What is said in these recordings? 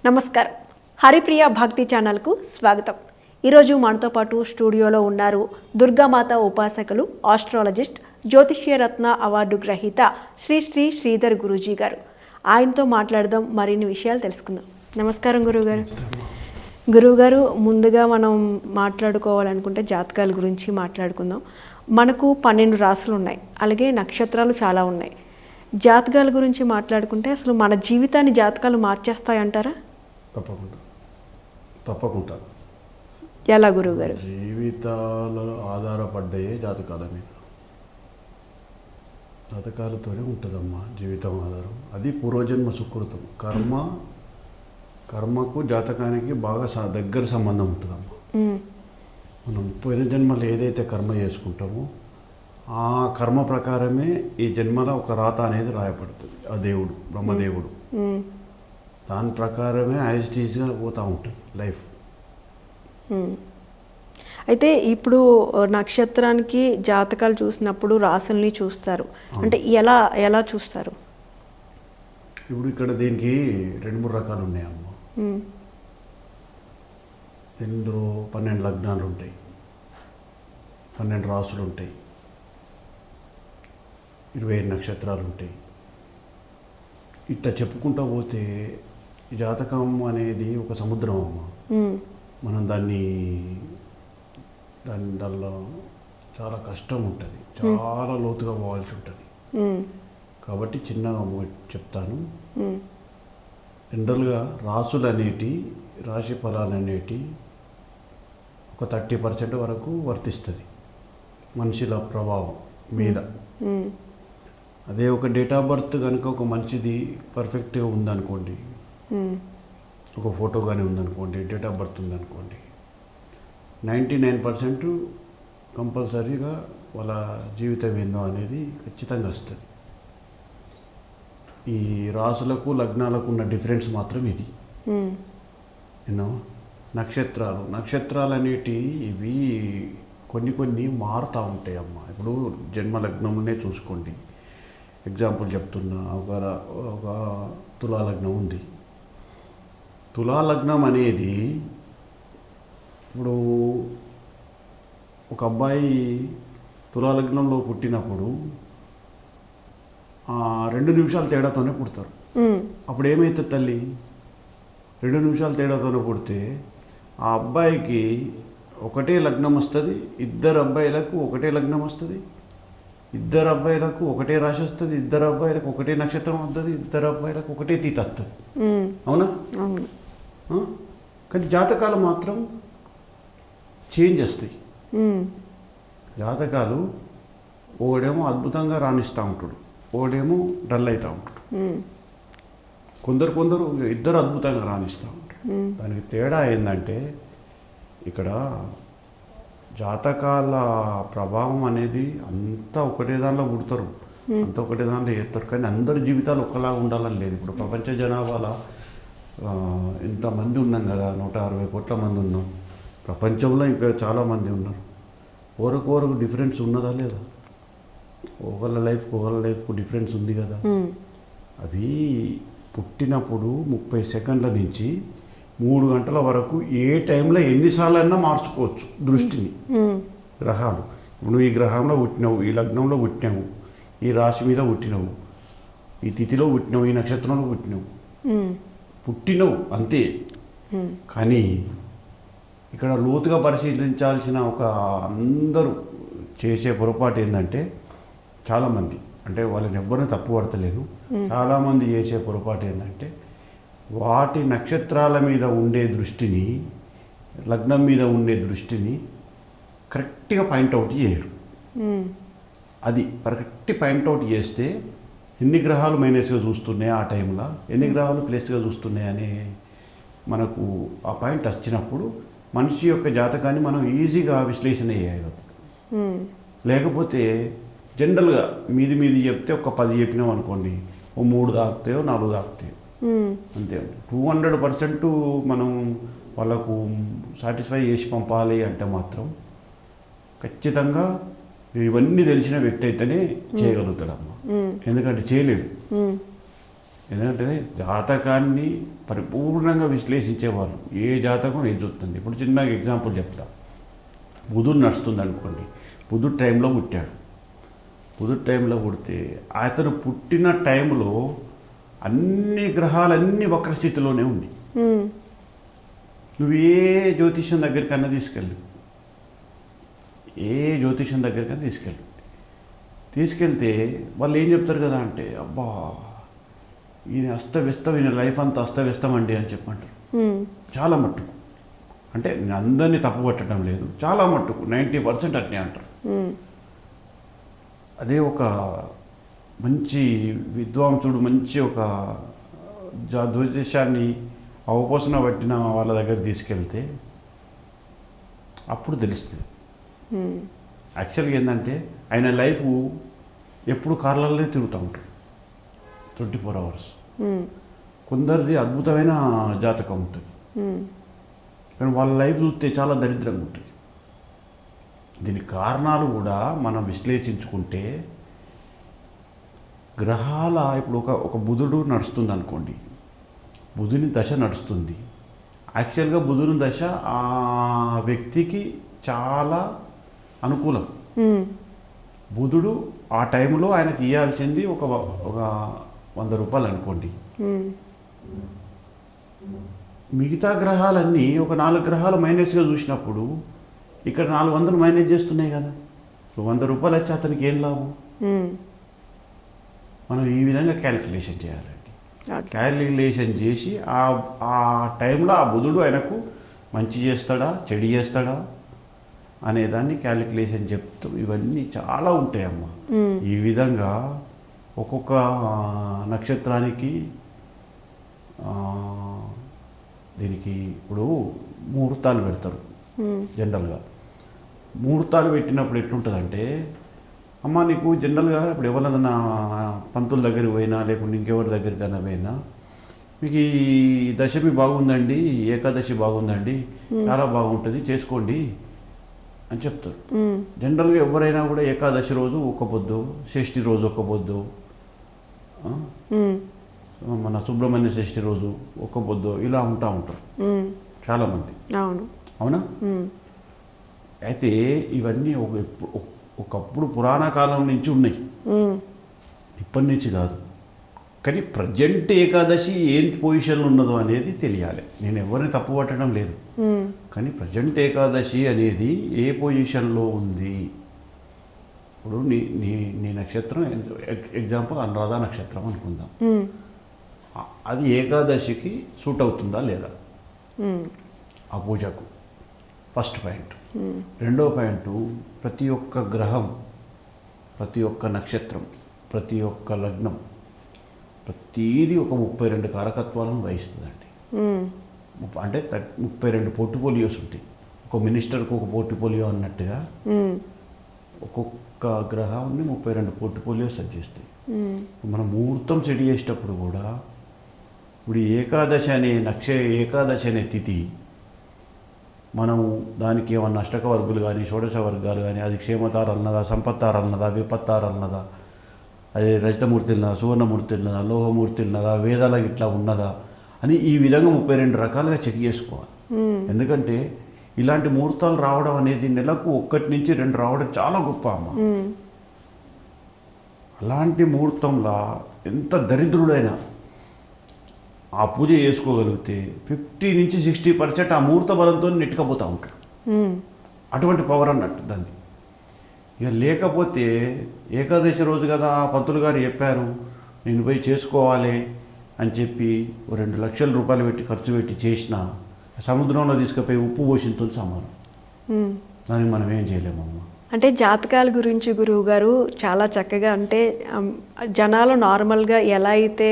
నమస్కారం. హరిప్రియ భక్తి ఛానల్కు స్వాగతం. ఈరోజు మనతో పాటు స్టూడియోలో ఉన్నారు దుర్గామాత ఉపాసకులు, ఆస్ట్రాలజిస్ట్, జ్యోతిష్యరత్న అవార్డు గ్రహీత శ్రీ శ్రీధర్ గురూజీ గారు. ఆయనతో మాట్లాడదాం, మరిన్ని విషయాలు తెలుసుకుందాం. నమస్కారం గురువుగారు. గురువుగారు, ముందుగా మనం మాట్లాడుకోవాలనుకుంటే జాతకాల గురించి మాట్లాడుకుందాం. మనకు 12 రాశులు ఉన్నాయి, అలాగే నక్షత్రాలు చాలా ఉన్నాయి. జాతకాల గురించి మాట్లాడుకుంటే అసలు మన జీవితాన్ని జాతకాలు మార్చేస్తాయంటారా? తప్పకుండా. ఎలా గురువుగారు? జీవితాలు ఆధారపడ్డాయే జాతకాల మీద. జాతకాలతోనే ఉంటుందమ్మా జీవితం ఆధారం. అది పూర్వజన్మ సుకృతం. కర్మకు జాతకానికి బాగా దగ్గర సంబంధం ఉంటుందమ్మా. మనం పోయిన జన్మలో ఏదైతే కర్మ చేసుకుంటామో ఆ కర్మ ప్రకారమే ఈ జన్మలో ఒక రాత అనేది రాయపడుతుంది. ఆ దేవుడు, బ్రహ్మదేవుడు, దాని ప్రకారమే యాజిటీస్గా పోతూ ఉంటుంది లైఫ్. అయితే ఇప్పుడు నక్షత్రానికి జాతకాలు చూసినప్పుడు రాసుల్ని చూస్తారు అంటే ఎలా ఎలా చూస్తారు? ఇప్పుడు ఇక్కడ దీనికి 2-3 రకాలు ఉన్నాయమ్మా. ఇందులో 12 లగ్నాలు ఉంటాయి, 12 రాసులు ఉంటాయి, 25 నక్షత్రాలు ఉంటాయి. ఇట్లా చెప్పుకుంటూ పోతే ఈ జాతకం అనేది ఒక సముద్రం అమ్మ. మనం దానిలో చాలా కష్టం ఉంటుంది, చాలా లోతుగా పోవాల్సి ఉంటుంది. కాబట్టి చిన్నగా చెప్తాను. జనరల్గా రాసులు అనేటి, రాశి ఫలాలు అనేటి ఒక 30% వరకు వర్తిస్తుంది మనుషుల ప్రభావం మీద. అదే ఒక డేట్ ఆఫ్ బర్త్ కనుక ఒక మంచిది పర్ఫెక్ట్గా ఉందనుకోండి, ఒక ఫోటో కానీ ఉందనుకోండి, డేట్ ఆఫ్ బర్త్ ఉందనుకోండి, 99% కంపల్సరీగా వాళ్ళ జీవితం ఏందో అనేది ఖచ్చితంగా వస్తుంది. ఈ రాసులకు లగ్నాలకు ఉన్న డిఫరెన్స్ మాత్రం ఇది. ఎన్నో నక్షత్రాలు అనేటివి ఇవి కొన్ని మారుతూ ఉంటాయి అమ్మ. ఇప్పుడు జన్మ లగ్నంలోనే చూసుకోండి. ఎగ్జాంపుల్ చెప్తున్నా, ఒక తులాలగ్నం ఉంది. తులాలగ్నం అనేది ఇప్పుడు ఒక అబ్బాయి తులాలగ్నంలో పుట్టినప్పుడు 2 నిమిషాల తేడాతోనే పుడతారు. అప్పుడు ఏమైతే తల్లి 2 నిమిషాల తేడాతోనే పుడితే ఆ అబ్బాయికి ఒకటే లగ్నం వస్తుంది, 2 అబ్బాయిలకు ఒకటే లగ్నం వస్తుంది, 2 అబ్బాయిలకు ఒకటే రాశి వస్తుంది, 2 అబ్బాయిలకు ఒకటే నక్షత్రం వస్తుంది, 2 అబ్బాయిలకు ఒకటే తీత వస్తుంది. అవునా? కానీ జాతకాలు మాత్రం చేంజ్ వస్తాయి. జాతకాలు ఓడేమో అద్భుతంగా రాణిస్తూ ఉంటాడు, ఓడేమో డల్ అవుతూ ఉంటాడు. కొందరు 2 అద్భుతంగా రాణిస్తూ ఉంటారు. దానికి తేడా ఏంటంటే ఇక్కడ జాతకాల ప్రభావం అనేది అంతా ఒకటే దానిలో పుడతారు, అంతా ఒకటే దానిలో చేస్తారు. కానీ అందరి జీవితాలు ఒకలాగా ఉండాలని లేదు. ఇప్పుడు ప్రపంచ జనాభాలో ఇంతమంది ఉన్నాం కదా, 160 కోట్ల మంది ఉన్నాం. ప్రపంచంలో ఇంకా చాలామంది ఉన్నారు. ఓరకు డిఫరెన్స్ ఉన్నదా లేదా? ఒకళ్ళ లైఫ్కు డిఫరెన్స్ ఉంది కదా. అవి పుట్టినప్పుడు 30 సెకండ్ల నుంచి 3 గంటల వరకు ఏ టైంలో ఎన్నిసార్లైనా మార్చుకోవచ్చు దృష్టిని. గ్రహాలు ఇప్పుడు నువ్వు ఈ గ్రహంలో పుట్టినావు, ఈ లగ్నంలో పుట్టినావు, ఈ రాశి మీద పుట్టినావు, ఈ తిథిలో పుట్టినావు, ఈ నక్షత్రంలో పుట్టినావు అంతే. కానీ ఇక్కడ లోతుగా పరిశీలించాల్సిన అందరూ చేసే పొరపాటు ఏంటంటే, చాలామంది, అంటే వాళ్ళని ఎవ్వరిని తప్పు పడతలేను, చాలామంది చేసే పొరపాటు ఏంటంటే వాటి నక్షత్రాల మీద ఉండే దృష్టిని, లగ్నం మీద ఉండే దృష్టిని కరెక్ట్గా పాయింట్అవుట్ చేయరు. అది కరెక్ట్ పాయింట్అవుట్ చేస్తే ఎన్ని గ్రహాలు మైనస్గా చూస్తున్నాయి ఆ టైంలో, ఎన్ని గ్రహాలు ప్లస్గా చూస్తున్నాయి అని మనకు ఆ పాయింట్ వచ్చినప్పుడు మనిషి యొక్క జాతకాన్ని మనం ఈజీగా విశ్లేషణ చేయగలుగుతాం. లేకపోతే జనరల్గా మీది చెప్తే ఒక 10 చెప్పినాం అనుకోండి, ఓ 3 దాకుతాయో 4 దాకుతాయో అంతే. 200% మనం వాళ్ళకు సాటిస్ఫై చేసి పంపాలి అంటే మాత్రం ఖచ్చితంగా ఇవన్నీ తెలిసిన వ్యక్తి అయితేనే చేయగలుగుతాడమ్మా. ఎందుకంటే చేయలేడు. ఎందుకంటే జాతకాన్ని పరిపూర్ణంగా విశ్లేషించేవాళ్ళు ఏ జాతకం ఏం చూస్తుంది. ఇప్పుడు చిన్న ఎగ్జాంపుల్ చెప్తా. బుధుడు నడుస్తుంది అనుకోండి, బుధుడు టైంలో పుట్టాడు. బుధుడు టైంలో పుడితే అతను పుట్టిన టైంలో అన్ని గ్రహాలన్నీ వక్రస్థితిలోనే ఉన్నాయి. నువ్వు ఏ జ్యోతిష్యం దగ్గరికన్నా తీసుకెళ్ళు, ఏ జ్యోతిష్యం దగ్గరికన్నా తీసుకెళ్తే వాళ్ళు ఏం చెప్తారు కదా అంటే, అబ్బా ఈయన అస్తవ్యస్తం, ఈయన లైఫ్ అంతా అస్తవ్యస్తం అండి అని చెప్పంటారు. చాలా మట్టుకు, అంటే నేను అందరినీ తప్పు పట్టడం లేదు, చాలా మట్టుకు 90% అట్నే అంటారు. అదే ఒక మంచి విద్వాంసుడు, మంచి ఒక జ్యోతిష్యాన్ని అవపోసన పట్టిన వాళ్ళ దగ్గర తీసుకెళ్తే అప్పుడు తెలుస్తుంది. యాక్చువల్గా ఏంటంటే ఆయన లైఫ్ ఎప్పుడు కార్లలోనే తిరుగుతూ ఉంటాడు 24 hours. కొందరిది అద్భుతమైన జాతకం ఉంటుంది, కానీ వాళ్ళ లైఫ్ చూస్తే చాలా దరిద్రంగా ఉంటుంది. దీనికి కారణాలు కూడా మనం విశ్లేషించుకుంటే గ్రహాల ఇప్పుడు ఒక బుధుడు నడుస్తుంది అనుకోండి, బుధుని దశ నడుస్తుంది. యాక్చువల్గా బుధుని దశ ఆ వ్యక్తికి చాలా అనుకూలం. బుధుడు ఆ టైంలో ఆయనకి ఇవ్వాల్సింది ఒక 100 రూపాయలు అనుకోండి. మిగతా గ్రహాలన్నీ ఒక 4 గ్రహాలు మైనస్గా చూసినప్పుడు ఇక్కడ 400 మైనస్ చేస్తున్నాయి కదా. 100 రూపాయలు వచ్చి అతనికి ఏం లాభం? మనం ఈ విధంగా క్యాలిక్యులేషన్ చేయాలండి. క్యాలిక్యులేషన్ చేసి ఆ టైంలో ఆ బుధుడు ఆయనకు మంచి చేస్తాడా చెడు చేస్తాడా అనేదాన్ని క్యాలిక్యులేషన్ చెప్తూ ఇవన్నీ చాలా ఉంటాయమ్మా. ఈ విధంగా ఒక్కొక్క నక్షత్రానికి దీనికి ఇప్పుడు ముహూర్తాలు పెడతారు. జనరల్గా ముహూర్తాలు పెట్టినప్పుడు ఎట్లుంటుందంటే, అమ్మ నీకు జనరల్గా ఇప్పుడు ఎవరిదన్నా పంతుల దగ్గరికి పోయినా లేకుంటే ఇంకెవరి దగ్గరికైనా పోయినా, మీకు ఈ దశమి బాగుందండి, ఏకాదశి బాగుందండి, చాలా బాగుంటుంది చేసుకోండి అని చెప్తారు. జనరల్గా ఎవరైనా కూడా ఏకాదశి రోజు ఒక్క పొద్దు, షష్ఠి రోజు ఒక్క పొద్దు, మన సుబ్రహ్మణ్య షష్ఠి రోజు ఒక్క పొద్దు ఇలా ఉంటారు చాలామంది. అవునా? అయితే ఇవన్నీ ఒకప్పుడు పురాణ కాలం నుంచి ఉన్నాయి, ఇప్పటి నుంచి కాదు. కానీ ప్రజెంట్ ఏకాదశి ఏం పొజిషన్లో ఉన్నదో అనేది తెలియాలి. నేను ఎవరిని తప్పు పట్టడం లేదు, కానీ ప్రజెంట్ ఏకాదశి అనేది ఏ పొజిషన్లో ఉంది. ఇప్పుడు నీ నక్షత్రం ఎగ్జాంపుల్ అనురాధ నక్షత్రం అనుకుందాం, అది ఏకాదశికి సూట్ అవుతుందా లేదా ఆ పూజకు, ఫస్ట్ పాయింట్. రెండో పాయింట్, ప్రతి ఒక్క గ్రహం, ప్రతి ఒక్క నక్షత్రం, ప్రతి ఒక్క లగ్నం, ప్రతిదీ ఒక 32 కారకత్వాలను వహిస్తుందండి. అంటే 32 పోర్ట్ఫోలియోస్ ఉంటాయి. ఒక మినిస్టర్కి ఒక పోర్ట్ఫోలియో అన్నట్టుగా ఒక్కొక్క గ్రహాన్ని 32 పోర్ట్ఫోలియోస్ సెట్ చేస్తాయి. మనం ముహూర్తం సెట్ చేసేటప్పుడు కూడా ఇప్పుడు ఏకాదశి అనే తిథి మనం దానికి ఏమన్నా అష్టక వర్గులు కానీ షోడశ వర్గాలు కానీ, అది క్షేమతారు అన్నదా, సంపత్తారు అన్నదా, విపత్తారు అన్నదా, అది రజతమూర్తి ఉన్నదా, సువర్ణమూర్తి ఉన్నదా, లోహమూర్తి ఉన్నదా, వేదాలకు ఇట్లా ఉన్నదా అని ఈ విధంగా 32 రకాలుగా చెక్ చేసుకోవాలి. ఎందుకంటే ఇలాంటి ముహూర్తాలు రావడం అనేది నెలకు 1 నుంచి 2 రావడం చాలా గొప్ప అమ్మ. అలాంటి ముహూర్తంలో ఎంత దరిద్రుడైనా ఆ పూజ చేసుకోగలిగితే 50 నుంచి 60% ఆ ముహూర్త బలంతో నెట్టుకపోతూ ఉంటాడు. అటువంటి పవర్ అన్నట్టు దాన్ని. ఇక లేకపోతే ఏకాదశి రోజు కదా పంతులు గారు చెప్పారు నేను పోయి చేసుకోవాలి అని చెప్పి 2 లక్షల రూపాయలు పెట్టి ఖర్చు పెట్టి చేసిన సముద్రంలో తీసుకుపోయి ఉప్పు పోషింతో సమానం. దానికి మనం ఏం చేయలేమమ్మా. అంటే జాతకాల గురించి గురువు గారు చాలా చక్కగా, అంటే జనాలు నార్మల్గా ఎలా అయితే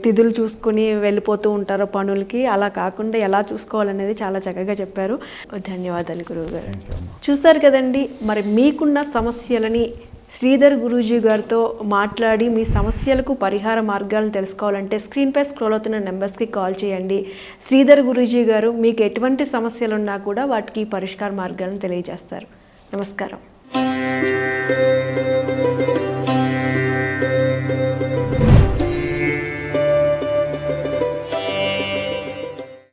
తిథులు చూసుకుని వెళ్ళిపోతూ ఉంటారో పనులకి, అలా కాకుండా ఎలా చూసుకోవాలనేది చాలా చక్కగా చెప్పారు. ధన్యవాదాలు గురువు గారు. చూసారు కదండి, మరి మీకున్న సమస్యలని శ్రీధర్ గురూజీ గారితో మాట్లాడి మీ సమస్యలకు పరిహార మార్గాలను తెలుసుకోవాలంటే స్క్రీన్పై స్క్రోల్ అవుతున్న నెంబర్స్కి కాల్ చేయండి. శ్రీధర్ గురూజీ గారు మీకు ఎటువంటి సమస్యలున్నా కూడా వాటికి పరిష్కార మార్గాలను తెలియజేస్తారు. నమస్కారం.